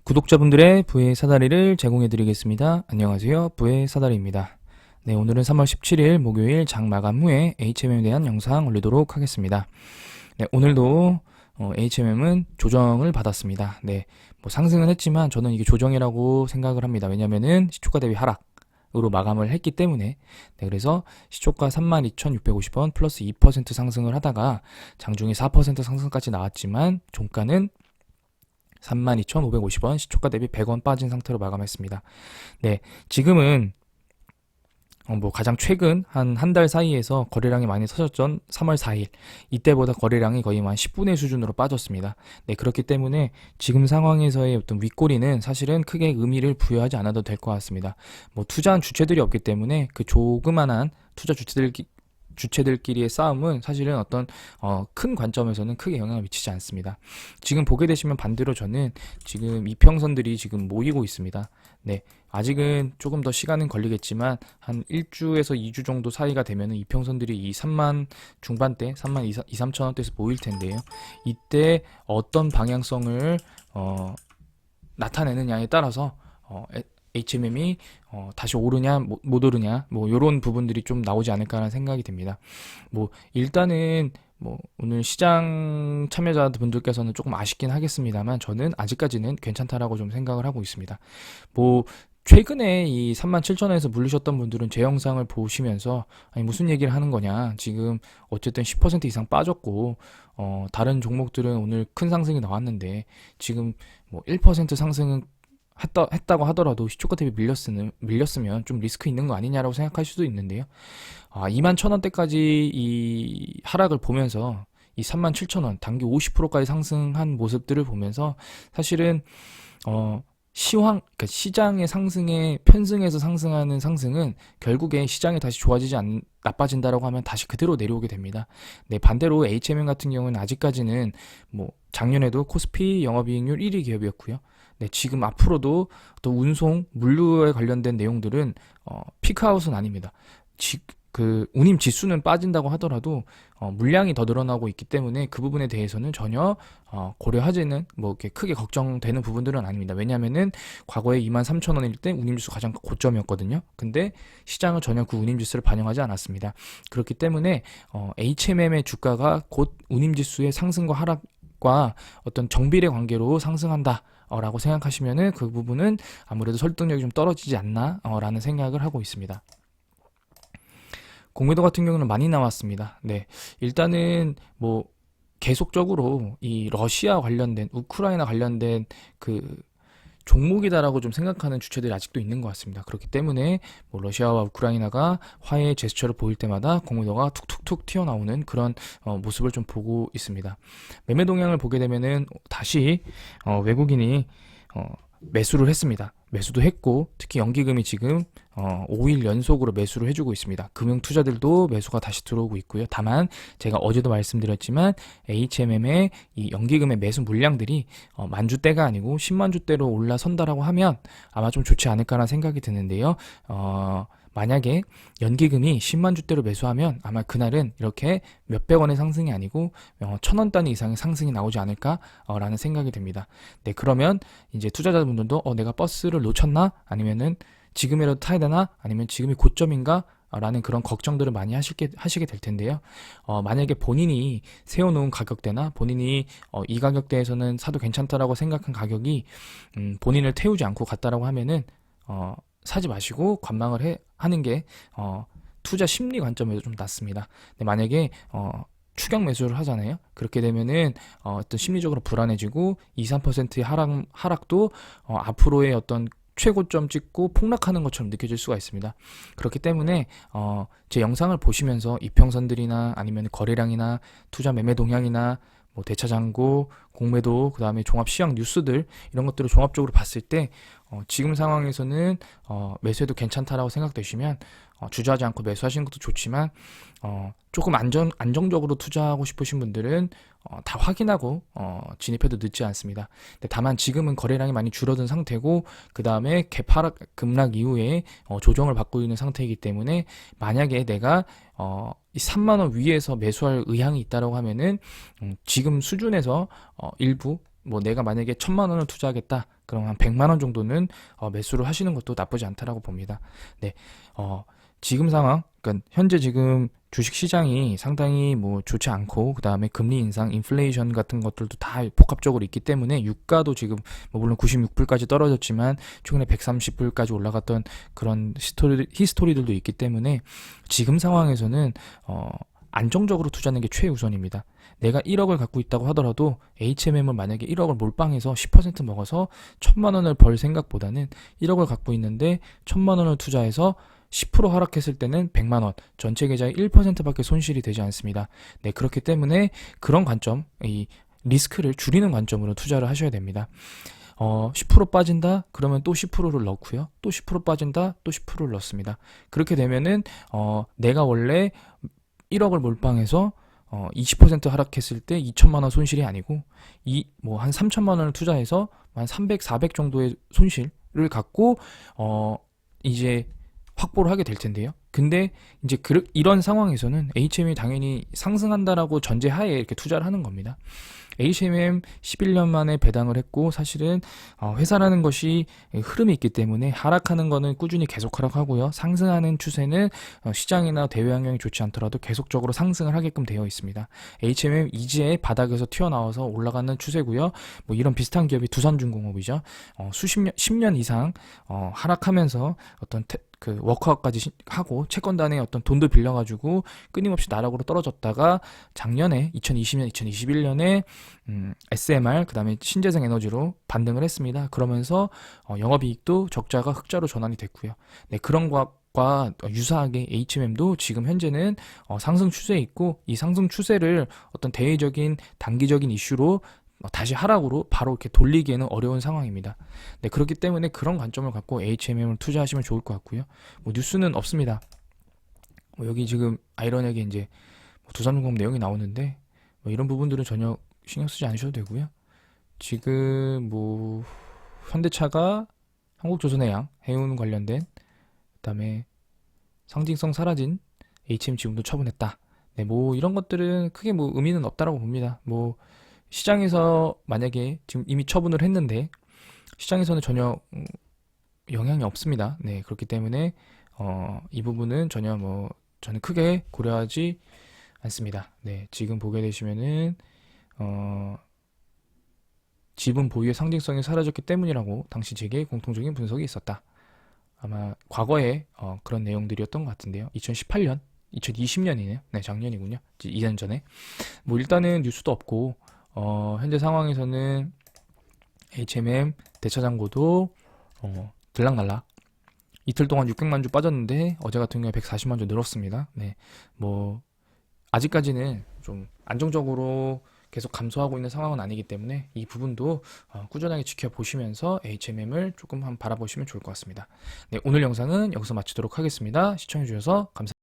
구독자분들의 부의 사다리를 제공해 드리겠습니다. 안녕하세요. 부의 사다리입니다. 네, 오늘은 3월 17일 목요일 장 마감 후에 HMM에 대한 영상 올리도록 하겠습니다. 네, 오늘도 HMM은 조정을 받았습니다. 네, 뭐 상승은 했지만 저는 이게 조정이라고 생각을 합니다. 왜냐면은 시초가 대비 하락으로 마감을 했기 때문에. 네, 그래서 시초가 32,650원 플러스 2% 상승을 하다가 장중에 4% 상승까지 나왔지만 종가는 32,550원, 시초가 대비 100원 빠진 상태로 마감했습니다. 네, 지금은 뭐 가장 최근 한 달 사이에서 거래량이 많이 터졌던 3월 4일 이때보다 거래량이 거의 한 10분의 수준으로 빠졌습니다. 네, 그렇기 때문에 지금 상황에서의 어떤 윗꼬리는 사실은 크게 의미를 부여하지 않아도 될 것 같습니다. 뭐 투자한 주체들이 없기 때문에 그 조그만한 투자 주체들끼리의 싸움은 사실은 어떤 큰 관점에서는 크게 영향을 미치지 않습니다. 지금 보게 되시면 반대로 저는 지금 이평선들이 지금 모이고 있습니다. 네, 아직은 조금 더 시간은 걸리겠지만 한 1주에서 2주 정도 사이가 되면 이평선들이 이 3만 중반대, 3만 2, 3천 원대에서 모일 텐데요. 이때 어떤 방향성을 나타내느냐에 따라서 HMM이 다시 오르냐 못 오르냐 뭐 이런 부분들이 좀 나오지 않을까라는 생각이 듭니다. 뭐 일단은 뭐 오늘 시장 참여자분들께서는 조금 아쉽긴 하겠습니다만 저는 아직까지는 괜찮다라고 좀 생각을 하고 있습니다. 뭐 최근에 이 37,000원에서 물리셨던 분들은 제 영상을 보시면서 아니 무슨 얘기를 하는 거냐, 지금 어쨌든 10% 이상 빠졌고 다른 종목들은 오늘 큰 상승이 나왔는데 지금 뭐 1% 상승은 했다고 하더라도 시초가 대비 밀렸으면 좀 리스크 있는 거 아니냐라고 생각할 수도 있는데요. 21,000원대까지 이 하락을 보면서 이 37,000원 단기 50%까지 상승한 모습들을 보면서 사실은 그러니까 시장의 상승에 편승해서 상승하는 상승은 결국에 시장이 다시 나빠진다라고 하면 다시 그대로 내려오게 됩니다. 네, 반대로 HMM 같은 경우는 아직까지는 뭐 작년에도 코스피 영업이익률 1위 기업이었고요. 네, 지금 앞으로도 또 운송, 물류에 관련된 내용들은 피크아웃은 아닙니다. 그 운임 지수는 빠진다고 하더라도 물량이 더 늘어나고 있기 때문에 그 부분에 대해서는 전혀 고려하지는 뭐 이렇게 크게 걱정되는 부분들은 아닙니다. 왜냐하면은 과거에 23,000원일 때 운임 지수 가장 고점이었거든요. 근데 시장은 전혀 그 운임 지수를 반영하지 않았습니다. 그렇기 때문에 HMM의 주가가 곧 운임 지수의 상승과 하락과 어떤 정비례 관계로 상승한다 라고 생각하시면은 그 부분은 아무래도 설득력이 좀 떨어지지 않나 라는 생각을 하고 있습니다. 공매도 같은 경우는 많이 나왔습니다. 네, 일단은 뭐 계속적으로 이 러시아 관련된, 우크라이나 관련된 그 종목이다라고 좀 생각하는 주체들이 아직도 있는 것 같습니다. 그렇기 때문에 뭐 러시아와 우크라이나가 화해의 제스처를 보일 때마다 공매도가 툭툭툭 튀어나오는 그런 모습을 좀 보고 있습니다. 매매 동향을 보게 되면은 다시 외국인이 매수를 했습니다. 매수도 했고 특히 연기금이 지금 5일 연속으로 매수를 해주고 있습니다. 금융 투자들도 매수가 다시 들어오고 있고요. 다만 제가 어제도 말씀드렸지만 HMM의 이 연기금의 매수 물량들이 만주대가 아니고 10만 주대로 올라선다라고 하면 아마 좀 좋지 않을까라는 생각이 드는데요. 만약에 연기금이 10만 주대로 매수하면 아마 그날은 이렇게 몇백 원의 상승이 아니고 1,000원 단위 이상의 상승이 나오지 않을까라는 생각이 듭니다. 네, 그러면 이제 투자자분들도 내가 버스를 놓쳤나? 아니면은 지금이라도 타야 되나? 아니면 지금이 고점인가? 라는 그런 걱정들을 많이 하시게 될 텐데요. 만약에 본인이 세워놓은 가격대나 본인이 이 가격대에서는 사도 괜찮다라고 생각한 가격이 본인을 태우지 않고 갔다라고 하면은 사지 마시고 관망을 하는 게 투자 심리 관점에서 좀 낫습니다. 근데 만약에 추격 매수를 하잖아요. 그렇게 되면은 어떤 심리적으로 불안해지고 2, 3%의 하락도 앞으로의 어떤 최고점 찍고 폭락하는 것처럼 느껴질 수가 있습니다. 그렇기 때문에 제 영상을 보시면서 이평선들이나 아니면 거래량이나 투자 매매 동향이나 뭐 대차장고, 공매도, 그 다음에 종합 시황 뉴스들 이런 것들을 종합적으로 봤을 때 지금 상황에서는 매수해도 괜찮다라고 생각되시면 주저하지 않고 매수하시는 것도 좋지만 조금 안정적으로 투자하고 싶으신 분들은 다 확인하고 진입해도 늦지 않습니다. 근데 다만 지금은 거래량이 많이 줄어든 상태고 그 다음에 갭하락 급락 이후에 조정을 받고 있는 상태이기 때문에 만약에 내가 이 3만원 위에서 매수할 의향이 있다라고 하면은 지금 수준에서 일부 뭐 내가 만약에 1,000만 원을 투자하겠다. 그럼 한 100만 원 정도는 매수를 하시는 것도 나쁘지 않다라고 봅니다. 네. 지금 상황, 그러니까 현재 지금 주식 시장이 상당히 뭐 좋지 않고, 그 다음에 금리 인상, 인플레이션 같은 것들도 다 복합적으로 있기 때문에 유가도 지금 뭐 물론 96불까지 떨어졌지만 최근에 130불까지 올라갔던 그런 히스토리들도 있기 때문에 지금 상황에서는 안정적으로 투자하는 게 최우선입니다. 내가 1억을 갖고 있다고 하더라도 HMM을 만약에 1억을 몰빵해서 10% 먹어서 1,000만 원을 벌 생각보다는 1억을 갖고 있는데 1,000만 원을 투자해서 10% 하락했을 때는 100만 원, 전체 계좌의 1%밖에 손실이 되지 않습니다. 네, 그렇기 때문에 그런 관점, 이 리스크를 줄이는 관점으로 투자를 하셔야 됩니다. 10% 빠진다? 그러면 또 10%를 넣고요. 또 10% 빠진다? 또 10%를 넣습니다. 그렇게 되면은 내가 원래 1억을 몰빵해서 20% 하락했을 때 2천만 원 손실이 아니고 뭐 한 3천만 원을 투자해서 한 300, 400 정도의 손실을 갖고 이제 확보를 하게 될 텐데요. 근데 이제 이런 상황에서는 HM이 당연히 상승한다라고 전제하에 이렇게 투자를 하는 겁니다. HMM 11년 만에 배당을 했고, 사실은 회사라는 것이 흐름이 있기 때문에 하락하는 거는 꾸준히 계속 하락하고요. 상승하는 추세는 시장이나 대외 환경이 좋지 않더라도 계속적으로 상승을 하게끔 되어 있습니다. HMM 이제 바닥에서 튀어나와서 올라가는 추세고요. 뭐 이런 비슷한 기업이 두산중공업이죠. 수십 년, 10년 이상 하락하면서 어떤 그 워크아웃까지 하고 채권단에 어떤 돈도 빌려가지고 끊임없이 나락으로 떨어졌다가 작년에 2020년, 2021년에 SMR, 그 다음에 신재생 에너지로 반등을 했습니다. 그러면서 영업이익도 적자가 흑자로 전환이 됐고요. 네, 그런 것과 유사하게 HMM도 지금 현재는 상승 추세에 있고, 이 상승 추세를 어떤 대외적인 단기적인 이슈로 다시 하락으로 바로 이렇게 돌리기에는 어려운 상황입니다. 네, 그렇기 때문에 그런 관점을 갖고 HMM을 투자하시면 좋을 것 같고요. 뭐 뉴스는 없습니다. 뭐 여기 지금 아이러니하게 이제 뭐 두산중공업 내용이 나오는데 뭐 이런 부분들은 전혀 신경 쓰지 않으셔도 되고요. 지금 뭐 현대차가 한국조선해양 해운 관련된, 그다음에 상징성 사라진 HM 지분도 처분했다. 네, 뭐 이런 것들은 크게 뭐 의미는 없다라고 봅니다. 뭐 시장에서 만약에 지금 이미 처분을 했는데 시장에서는 전혀 영향이 없습니다. 네, 그렇기 때문에 이 부분은 전혀 뭐 저는 크게 고려하지 않습니다. 네, 지금 보게 되시면은 지분 보유의 상징성이 사라졌기 때문이라고 당시 제게 공통적인 분석이 있었다. 아마 과거에 그런 내용들이었던 것 같은데요. 2018년, 2020년이네요. 네, 작년이군요. 2년 전에. 뭐 일단은 뉴스도 없고 현재 상황에서는 HMM 대차장고도 들락날락 이틀 동안 600만 주 빠졌는데 어제 같은 경우에 140만 주 늘었습니다. 네, 뭐 아직까지는 좀 안정적으로 계속 감소하고 있는 상황은 아니기 때문에 이 부분도 꾸준하게 지켜보시면서 HMM을 조금 한번 바라보시면 좋을 것 같습니다. 네, 오늘 영상은 여기서 마치도록 하겠습니다. 시청해주셔서 감사합니다.